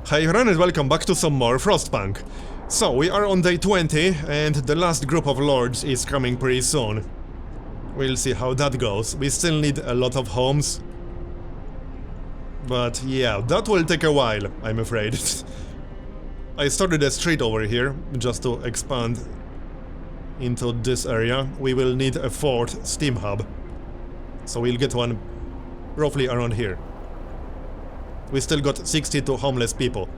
Hi everyone and welcome back to some more Frostpunk. So, we are on day 20 and the last group of lords is coming pretty soon. We'll see how that goes. We still need a lot of homes. But yeah, that will take a while, I'm afraid. I started a street over here, just to expand into this area. We will need a fourth steam hub. So we'll get one roughly around here. We still got 62 homeless people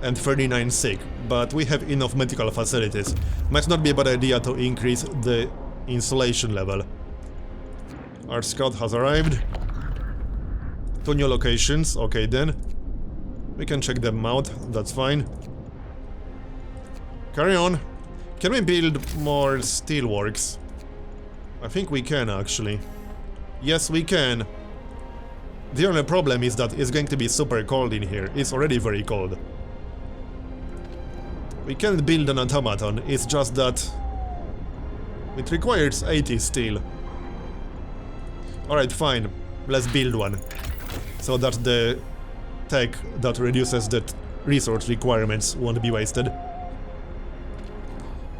and 39 sick, but we have enough medical facilities. Might not be a bad idea to increase the insulation level. Our scout has arrived. 2 new locations, okay then. We can check them out, that's fine. Carry on. Can we build more steelworks? I think we can actually. Yes, we can. The only problem is that it's going to be super cold in here. It's already very cold. We can't build an automaton, it's just that it requires 80 steel. Alright, fine. Let's build one. So that the tech that reduces the resource requirements won't be wasted.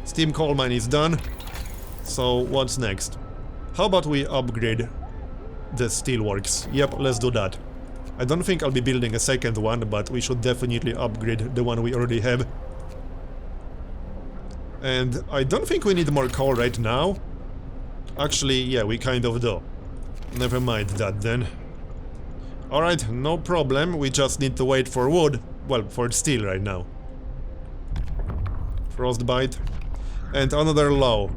Steam coal mine is done. So what's next? How about we upgrade the steelworks? Yep, let's do that. I don't think I'll be building a second one, but we should definitely upgrade the one we already have. And I don't think we need more coal right now. Actually, yeah, we kind of do. Never mind that then. Alright, no problem, we just need to wait for wood. Well, for steel right now. Frostbite. And another law.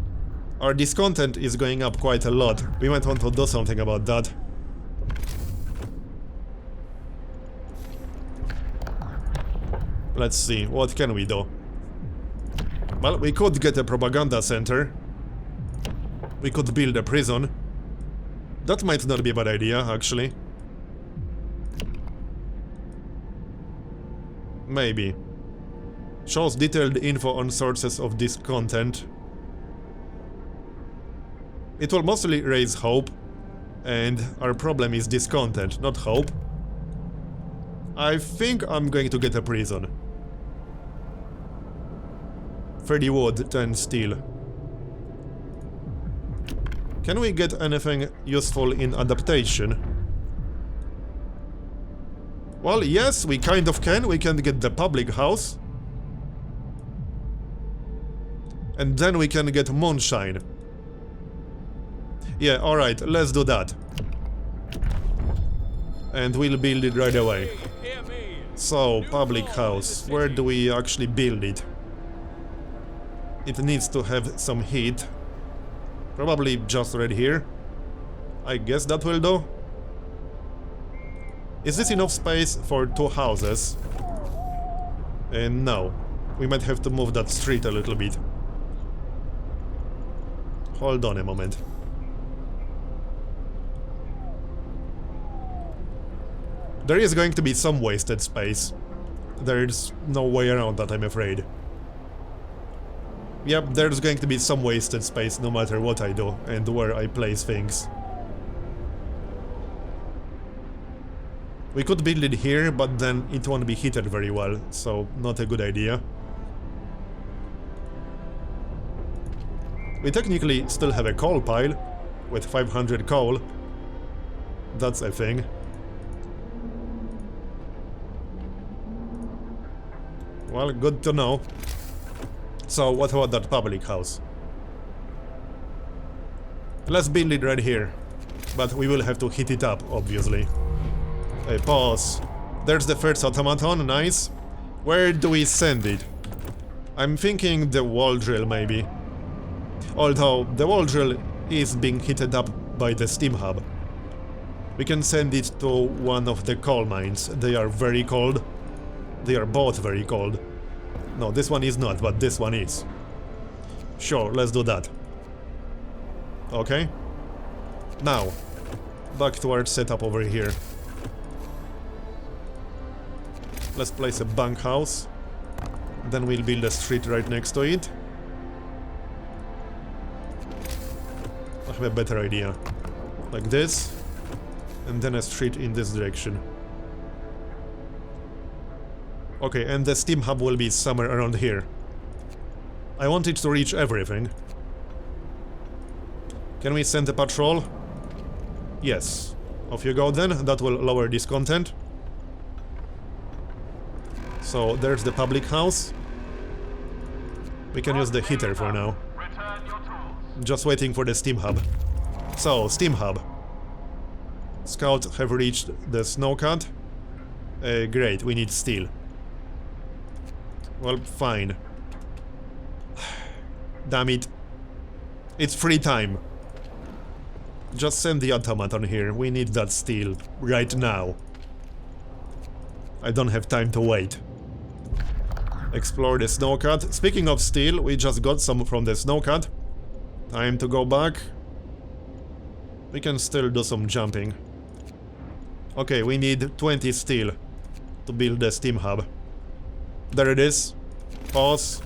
Our discontent is going up quite a lot. We might want to do something about that. Let's see, what can we do? Well, we could get a propaganda center. We could build a prison. That might not be a bad idea, actually. Maybe. Shows detailed info on sources of discontent. It will mostly raise hope, and our problem is discontent, not hope. I think I'm going to get a prison. 30 wood, 10 steel. Can we get anything useful in adaptation? Well, yes, we kind of can. We can get the public house. And then we can get moonshine. Yeah, alright, let's do that. And we'll build it right away. So, public house. Where do we actually build it? It needs to have some heat. Probably just right here. I guess that will do. Is this enough space for 2 houses? No. We might have to move that street a little bit. Hold on a moment. There is going to be some wasted space. There's no way around that, I'm afraid. Yep, there's going to be some wasted space no matter what I do and where I place things. We could build it here, but then it won't be heated very well, so not a good idea. We technically still have a coal pile with 500 coal. That's a thing. Well, good to know. So, what about that public house? Let's build it right here. But we will have to heat it up, obviously. Pause. There's the first automaton, nice. Where do we send it? I'm thinking the wall drill, maybe. Although, the wall drill is being heated up by the steam hub. We can send it to one of the coal mines. They are very cold. They are both very cold. No, this one is not, but this one is. Sure, let's do that. Okay. Now, back to our setup over here. Let's place a bunkhouse. Then we'll build a street right next to it. I have a better idea. Like this. And then a street in this direction. Okay, and the steam hub will be somewhere around here. I want it to reach everything. Can we send a patrol? Yes. Off you go then, that will lower discontent. So there's the public house. We can use the heater for now. Just waiting for the steam hub. So, steam hub. Scouts have reached the snowcat. Great, we need steel. Well, fine. Damn it. It's free time. Just send the automaton here. We need that steel right now. I don't have time to wait. Explore the snowcat. Speaking of steel, we just got some from the snowcat. Time to go back. We can still do some jumping. Okay, we need 20 steel to build the steam hub. There it is. Pause.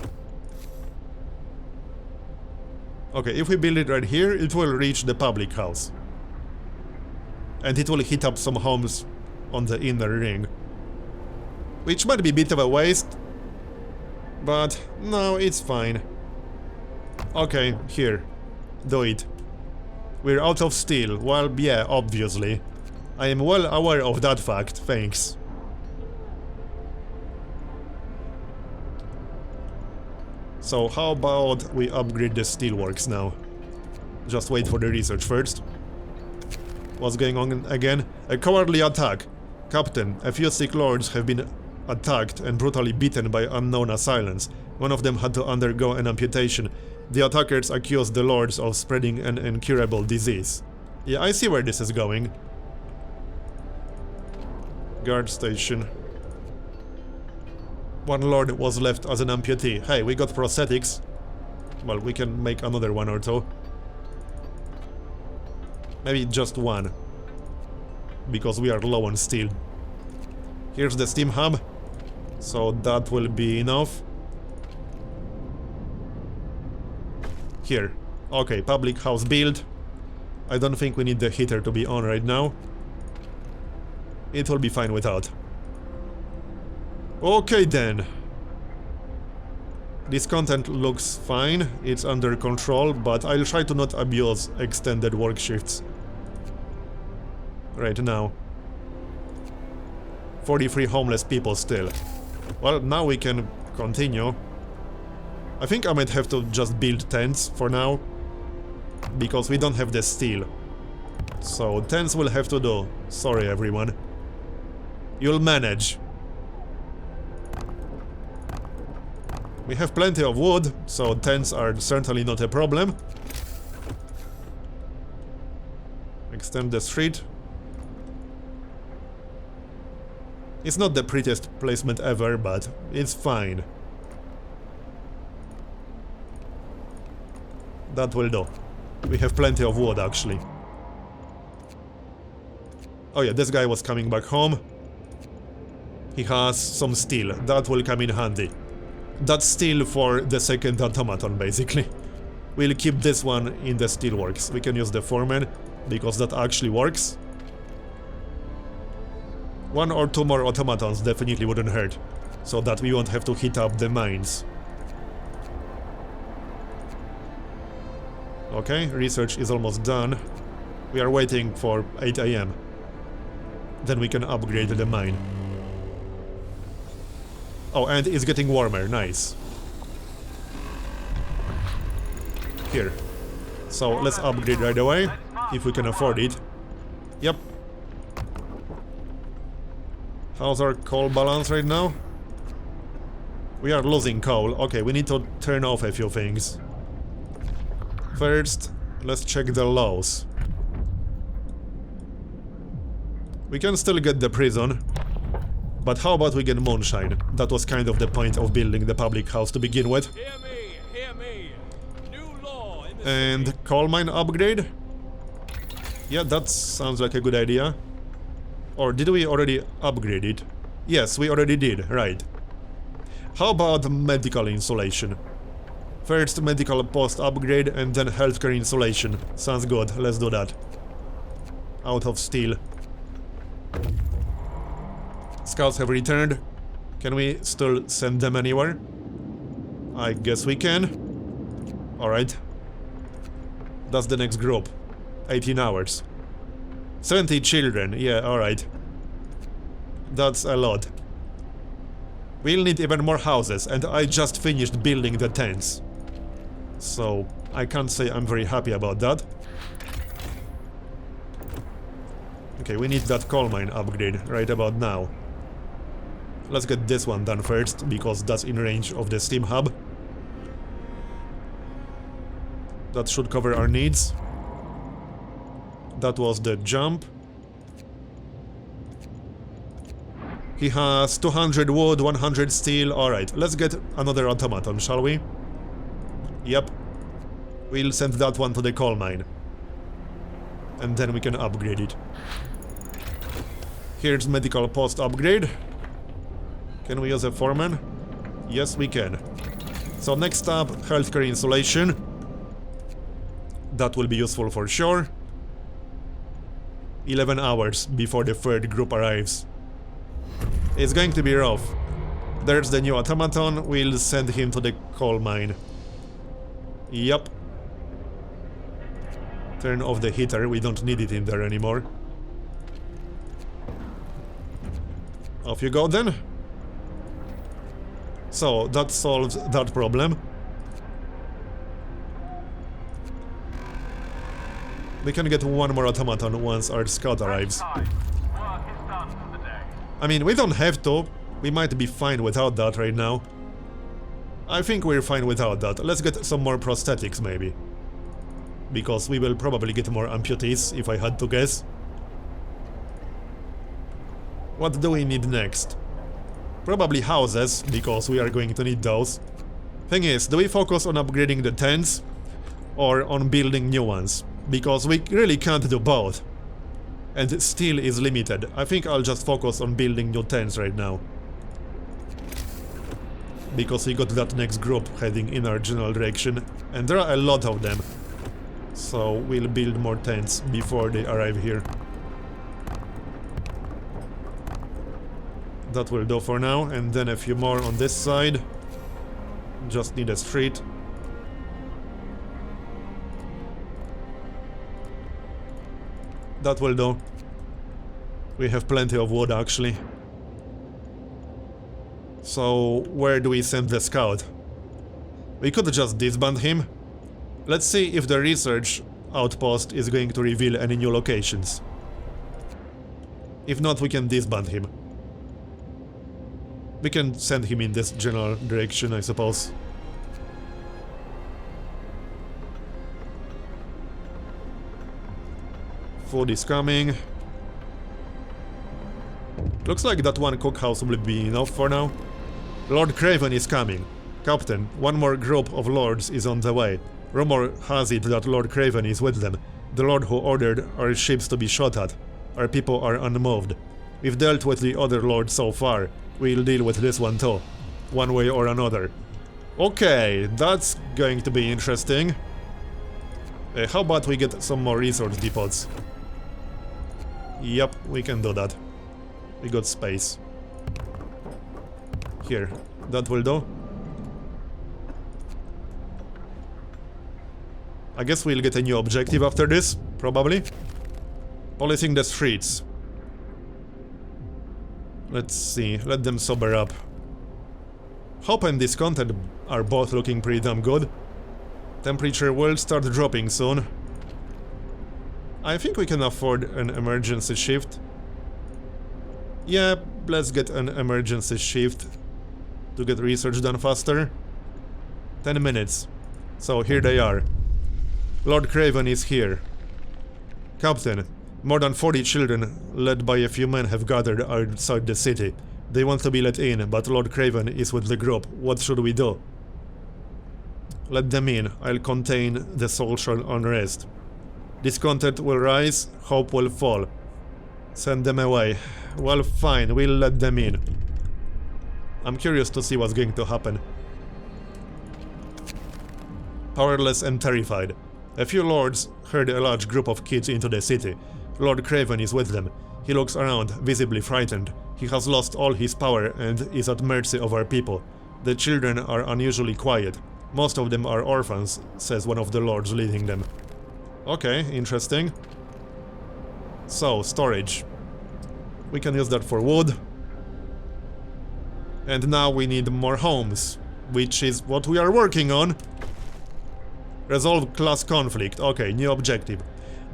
Okay, if we build it right here, it will reach the public house. And it will hit up some homes on the inner ring. Which might be a bit of a waste. But no, it's fine. Okay, here. Do it. We're out of steel. Well, yeah, obviously. I am well aware of that fact, thanks. So how about we upgrade the steelworks now? Just wait for the research first. What's going on again? A cowardly attack. Captain, a few sick lords have been attacked and brutally beaten by unknown assailants. One of them had to undergo an amputation. The attackers accused the lords of spreading an incurable disease. Yeah, I see where this is going. Guard station. One lord was left as an amputee. Hey, we got prosthetics. Well, we can make another one or two. Maybe just one. Because we are low on steel. Here's the steam hub. So that will be enough. Here. Okay, public house build. I don't think we need the heater to be on right now. It will be fine without. Okay then. This content looks fine, it's under control, but I'll try to not abuse extended work shifts. Right now. 43 homeless people still. Well, now we can continue. I think I might have to just build tents for now. Because we don't have the steel. So tents will have to do. Sorry everyone. You'll manage. We have plenty of wood, so tents are certainly not a problem. Extend the street. It's not the prettiest placement ever, but it's fine. That will do. We have plenty of wood, actually. Oh yeah, this guy was coming back home. He has some steel. That will come in handy. That's steel for the second automaton, basically. We'll keep this one in the steelworks. We can use the foreman, because that actually works. One or two more automatons definitely wouldn't hurt, so that we won't have to hit up the mines. Okay, research is almost done. We are waiting for 8 AM. Then we can upgrade the mine. Oh, and it's getting warmer, nice. Here. So let's upgrade right away, if we can afford it. Yep. How's our coal balance right now? We are losing coal. Okay, we need to turn off a few things. First, let's check the lows. We can still get the prison. But how about we get moonshine? That was kind of the point of building the public house to begin with. Hear me, hear me. New law in the And city. coal mine upgrade? Yeah, that sounds like a good idea. Or did we already upgrade it? Yes, we already did, right. How about medical insulation? First medical post upgrade and then healthcare insulation. Sounds good, let's do that. Out of steel. Scouts have returned. Can we still send them anywhere? I guess we can. Alright. That's the next group. 18 hours. 70 children, yeah, alright. That's a lot. We'll need even more houses, and I just finished building the tents. So, I can't say I'm very happy about that. Okay, we need that coal mine upgrade right about now. Let's get this one done first, because that's in range of the steam hub. That should cover our needs. That was the jump. He has 200 wood, 100 steel. Alright, let's get another automaton, shall we? Yep. We'll send that one to the coal mine. And then we can upgrade it. Here's medical post upgrade. Can we use a foreman? Yes, we can. So next up, healthcare insulation. That will be useful for sure. 11 hours before the third group arrives. It's going to be rough. There's the new automaton. We'll send him to the coal mine. Yup. Turn off the heater. We don't need it in there anymore. Off you go then. So, that solves that problem. We can get one more automaton once our scout arrives. I mean, we don't have to. We might be fine without that right now. I think we're fine without that. Let's get some more prosthetics, maybe. Because we will probably get more amputees, if I had to guess. What do we need next? Probably houses, because we are going to need those. Thing is, do we focus on upgrading the tents? Or on building new ones? Because we really can't do both. And steel is limited. I think I'll just focus on building new tents right now. Because we got that next group heading in our general direction. And there are a lot of them. So we'll build more tents before they arrive here. That will do for now. And then a few more on this side. Just need a street. That will do. We have plenty of wood, actually. So, where do we send the scout? We could just disband him. Let's see if the research outpost is going to reveal any new locations. If not, we can disband him. We can send him in this general direction, I suppose. Food is coming. Looks like that one cookhouse will be enough for now. Lord Craven is coming. Captain, one more group of lords is on the way. Rumor has it that Lord Craven is with them. The lord who ordered our ships to be shot at. Our people are unmoved. We've dealt with the other lords so far. We'll deal with this one too. One way or another. Okay, that's going to be interesting. How about we get some more resource depots? Yep, we can do that. We got space. Here, that will do. I guess we'll get a new objective after this, probably. Policing the streets. Let's see, let them sober up. Hope and discontent are both looking pretty damn good. Temperature will start dropping soon. I think we can afford an emergency shift. Yeah, let's get an emergency shift to get research done faster. 10 minutes. So here they are. Lord Craven is here. Captain, more than 40 children, led by a few men, have gathered outside the city. They want to be let in, but Lord Craven is with the group. What should we do? Let them in. I'll contain the social unrest. Discontent will rise, hope will fall. Send them away. Well, fine, we'll let them in. I'm curious to see what's going to happen. Powerless and terrified. A few lords herd a large group of kids into the city. Lord Craven is with them. He looks around, visibly frightened. He has lost all his power and is at mercy of our people. The children are unusually quiet. Most of them are orphans, says one of the lords leading them. Okay, interesting. So, storage. We can use that for wood. And now we need more homes, which is what we are working on. Resolve class conflict. Okay, new objective.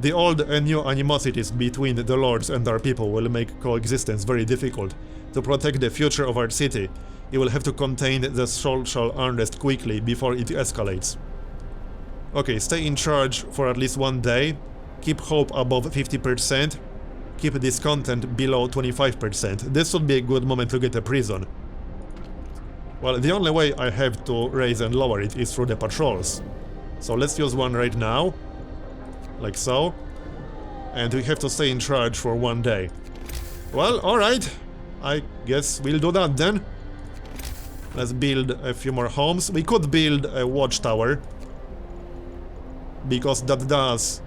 The old and new animosities between the lords and our people will make coexistence very difficult. To protect the future of our city, you will have to contain the social unrest quickly before it escalates. Okay, stay in charge for at least 1 day. Keep hope above 50%. Keep discontent below 25%. This would be a good moment to get a prison. Well, the only way I have to raise and lower it is through the patrols. So let's use one right now. Like so. And we have to stay in charge for 1 day. Well, alright. I guess we'll do that then. Let's build a few more homes. We could build a watchtower, because that does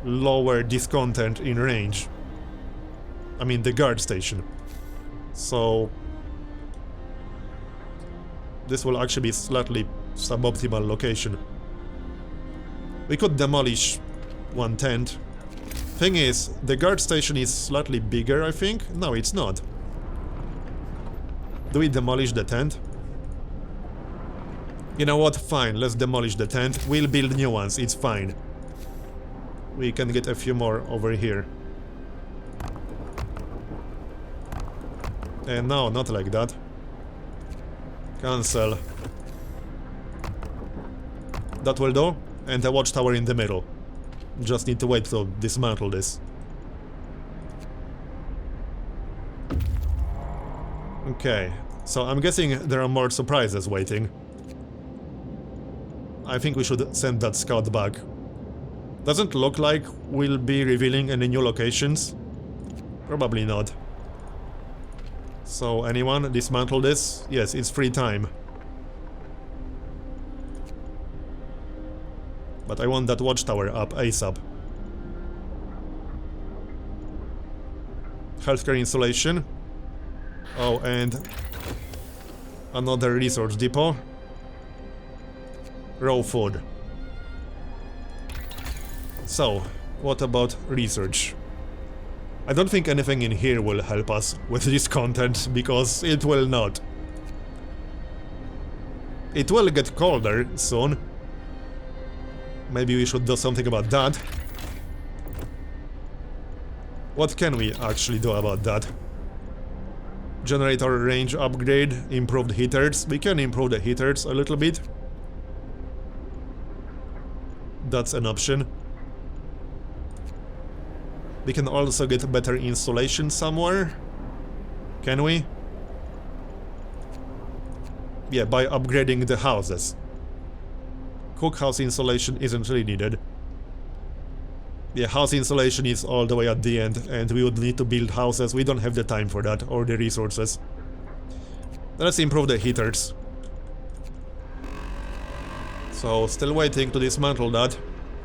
lower discontent in range. I mean the guard station. So this will actually be slightly suboptimal location. We could demolish one tent. Thing is, the guard station is slightly bigger, I think. No, it's not. Do we demolish the tent? You know what? Fine, let's demolish the tent. We'll build new ones, it's fine. We can get a few more over here. And no, not like that. Cancel. That will do. And a watchtower in the middle. Just need to wait to dismantle this. Okay, so I'm guessing there are more surprises waiting. I think we should send that scout back. Doesn't look like we'll be revealing any new locations. Probably not. So, anyone dismantle this? Yes, it's free time. But I want that watchtower up ASAP. Healthcare installation. Oh, and another resource depot. Raw food. So, what about research? I don't think anything in here will help us with this content, because it will not. It will get colder soon. Maybe we should do something about that. What can we actually do about that? Generator range upgrade, improved heaters. We can improve the heaters a little bit. That's an option. We can also get better insulation somewhere. Can we? Yeah, by upgrading the houses. Cookhouse insulation isn't really needed. Yeah, house insulation is all the way at the end, and we would need to build houses. We don't have the time for that, or the resources. Let's improve the heaters. So, still waiting to dismantle that.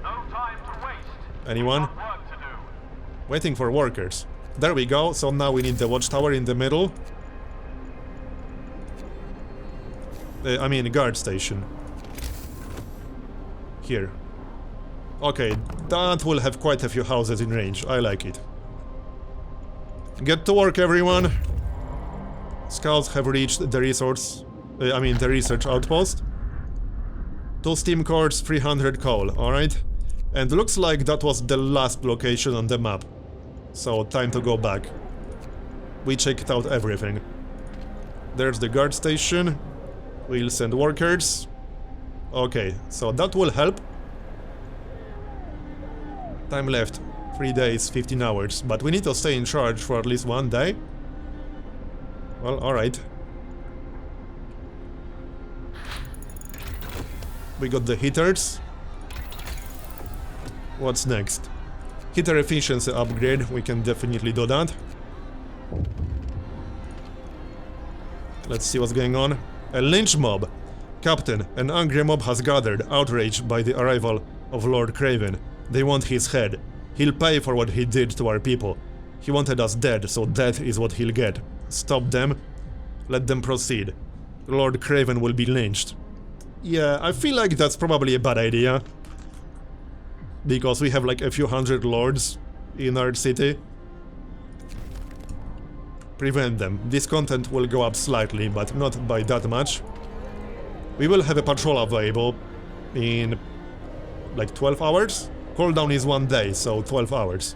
No time to waste. Anyone? Work to do. Waiting for workers. There we go, so now we need the watchtower in the middle. I mean, guard station. Here. Okay, that will have quite a few houses in range. I like it. Get to work, everyone! Scouts have reached the the research outpost. 2 steam cores, 300 coal, alright? And looks like that was the last location on the map. So, time to go back. We checked out everything. There's the guard station. We'll send workers. Okay, so that will help. Time left, 3 days, 15 hours, but we need to stay in charge for at least 1 day. Well, alright. We got the heaters. What's next? Heater efficiency upgrade, we can definitely do that. Let's see what's going on. A lynch mob! Captain, an angry mob has gathered, outraged by the arrival of Lord Craven. They want his head. He'll pay for what he did to our people. He wanted us dead, so death is what he'll get. Stop them. Let them proceed. Lord Craven will be lynched. Yeah, I feel like that's probably a bad idea. Because we have like a few hundred lords in our city. Prevent them. Discontent will go up slightly, but not by that much. We will have a patrol available in like 12 hours? Cooldown is 1 day, so 12 hours.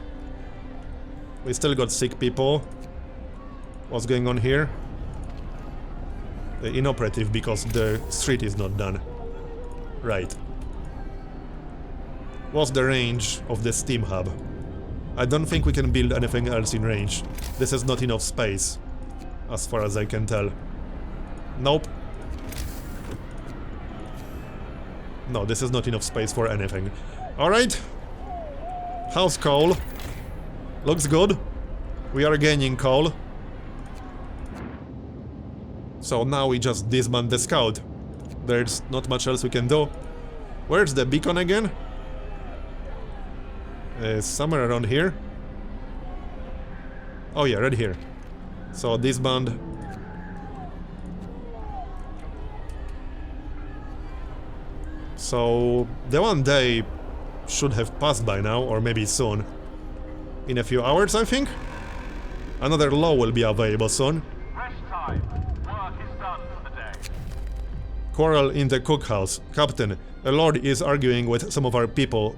We still got sick people. What's going on here? Inoperative because the street is not done. Right. What's the range of the steam hub? I don't think we can build anything else in range. This is not enough space, as far as I can tell. Nope. No, this is not enough space for anything. Alright. House coal. Looks good. We are gaining coal. So now we just disband the scout. There's not much else we can do. Where's the beacon again? Somewhere around here. Oh yeah, right here. So disband. So the 1 day should have passed by now, or maybe soon. In a few hours, I think. Another law will be available soon. Rest time. Work is done for the day. Quarrel in the cookhouse. Captain, a lord is arguing with some of our people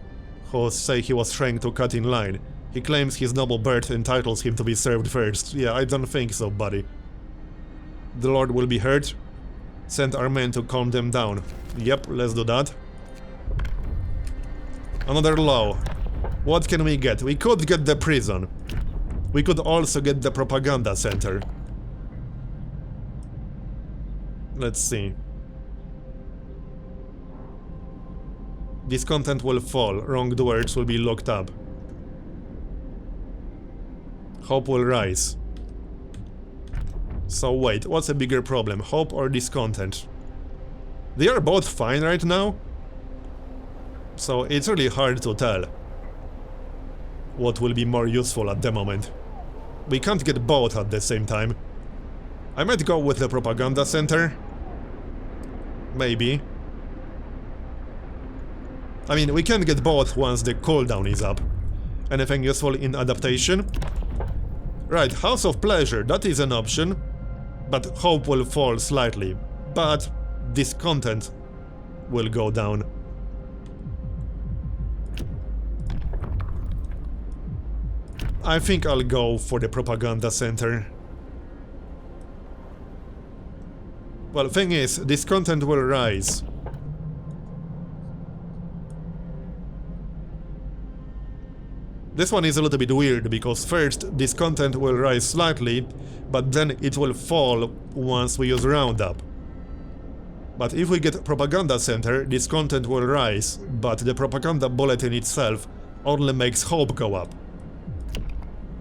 who say he was trying to cut in line. He claims his noble birth entitles him to be served first. Yeah, I don't think so, buddy. The lord will be hurt. Send our men to calm them down. Yep, let's do that. Another law. What can we get? We could get the prison. We could also get the propaganda center. Let's see. Discontent will fall. Wrongdoers will be locked up. Hope will rise. So wait, what's a bigger problem? Hope or discontent? They are both fine right now. So it's really hard to tell what will be more useful at the moment. We can't get both at the same time. I might go with the propaganda center. Maybe. I mean, we can get both once the cooldown is up. Anything useful in adaptation? Right, House of Pleasure, that is an option. But hope will fall slightly. But discontent will go down. I think I'll go for the propaganda center. Well, thing is, discontent will rise. This one is a little bit weird, because first discontent will rise slightly, but then it will fall once we use roundup. But if we get propaganda center, discontent will rise, but the propaganda bulletin itself only makes hope go up.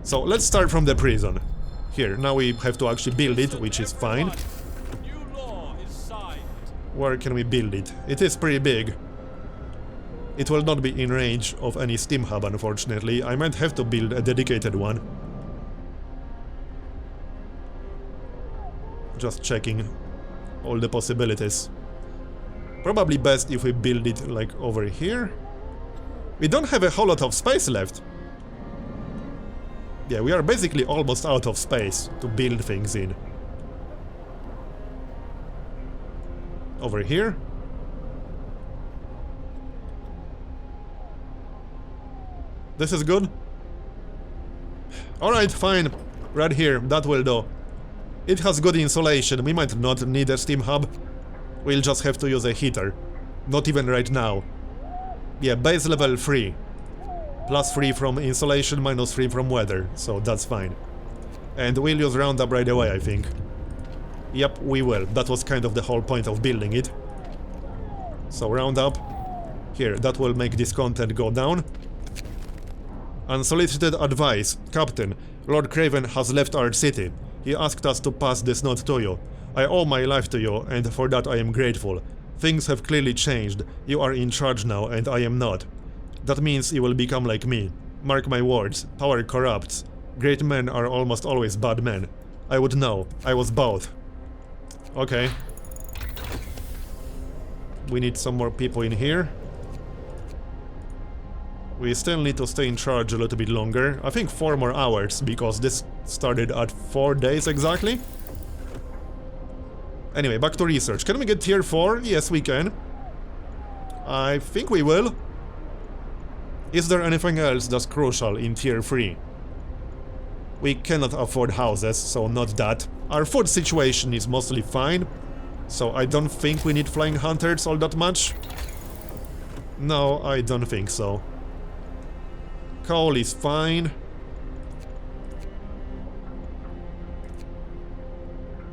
So let's start from the prison. Here, now we have to actually build it, which is fine. New law is signed. Where can we build it? It is pretty big. It will not be in range of any steam hub, unfortunately. I might have to build a dedicated one. Just checking all the possibilities. Probably best if we build it like over here. We don't have a whole lot of space left. Yeah, we are basically almost out of space to build things in. Over here. This is good. Alright, fine. Right here, that will do. It has good insulation, we might not need a steam hub. We'll just have to use a heater. Not even right now. Yeah, base level 3. Plus 3 from insulation, minus 3 from weather, so that's fine. And we'll use roundup right away, I think. Yep, we will. That was kind of the whole point of building it. So roundup. Here, that will make discontent go down. Unsolicited advice. Captain, Lord Craven has left our city. He asked us to pass this note to you. I owe my life to you, and for that I am grateful. Things have clearly changed. You are in charge now, and I am not. That means you will become like me. Mark my words, power corrupts. Great men are almost always bad men. I would know. I was both. Okay. We need some more people in here. We still need to stay in charge a little bit longer. I think 4 more hours, because this started at 4 days exactly. Anyway, back to research. Can we get tier 4? Yes, we can. I think we will. Is there anything else that's crucial in tier 3? We cannot afford houses, so not that. Our food situation is mostly fine, so I don't think we need flying hunters all that much. No, I don't think so. Coal is fine.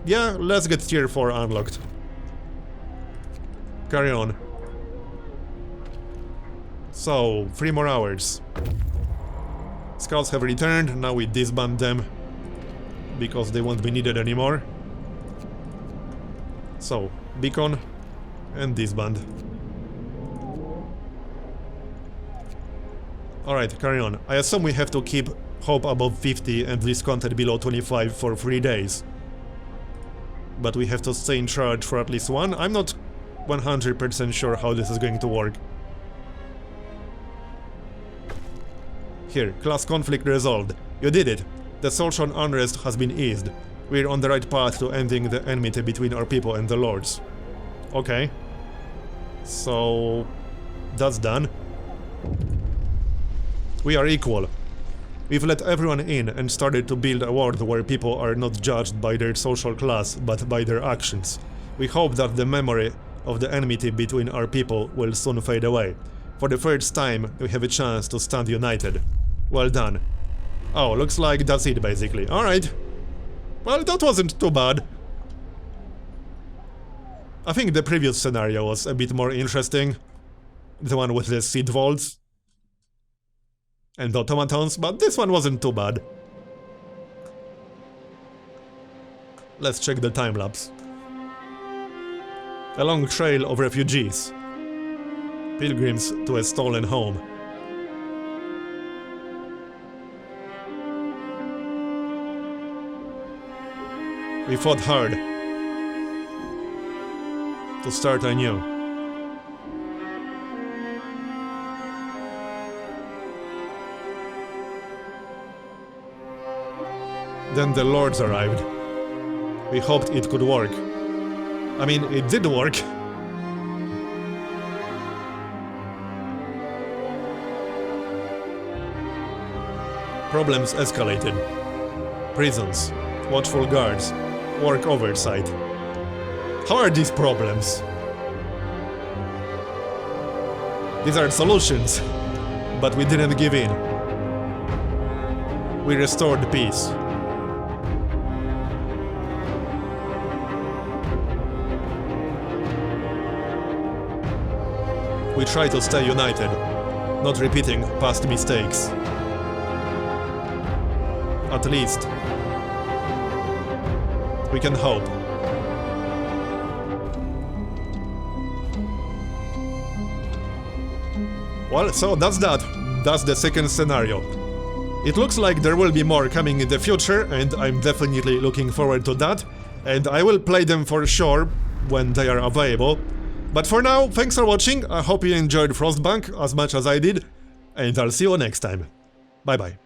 Yeah, let's get tier 4 unlocked. Carry on. So, 3 more hours. Scouts have returned, now we disband them, because they won't be needed anymore. So, beacon and disband. Alright, carry on. I assume we have to keep hope above 50 and discontent below 25 for 3 days. But we have to stay in charge for at least 1. I'm not 100% sure how this is going to work. Here, class conflict resolved. You did it. The social unrest has been eased. We're on the right path to ending the enmity between our people and the lords. Okay. So... that's done. We are equal. We've let everyone in and started to build a world where people are not judged by their social class, but by their actions. We hope that the memory of the enmity between our people will soon fade away. For the first time, we have a chance to stand united. Well done. Oh, looks like that's it, basically. Alright. Well, that wasn't too bad. I think the previous scenario was a bit more interesting. The one with the seed vaults and the automatons, but this one wasn't too bad. Let's check the time-lapse. A long trail of refugees. Pilgrims to a stolen home. We fought hard to start anew. Then the lords arrived. We hoped it could work. I mean, it did work. Problems escalated. Prisons, watchful guards, work oversight. How are these problems? These are solutions, but we didn't give in. We restored peace. We try to stay united, not repeating past mistakes. At least, we can hope. Well, so that's that. That's the second scenario. It looks like there will be more coming in the future, and I'm definitely looking forward to that. And I will play them for sure when they are available. But for now, thanks for watching. I hope you enjoyed Frostpunk as much as I did, and I'll see you next time. Bye bye.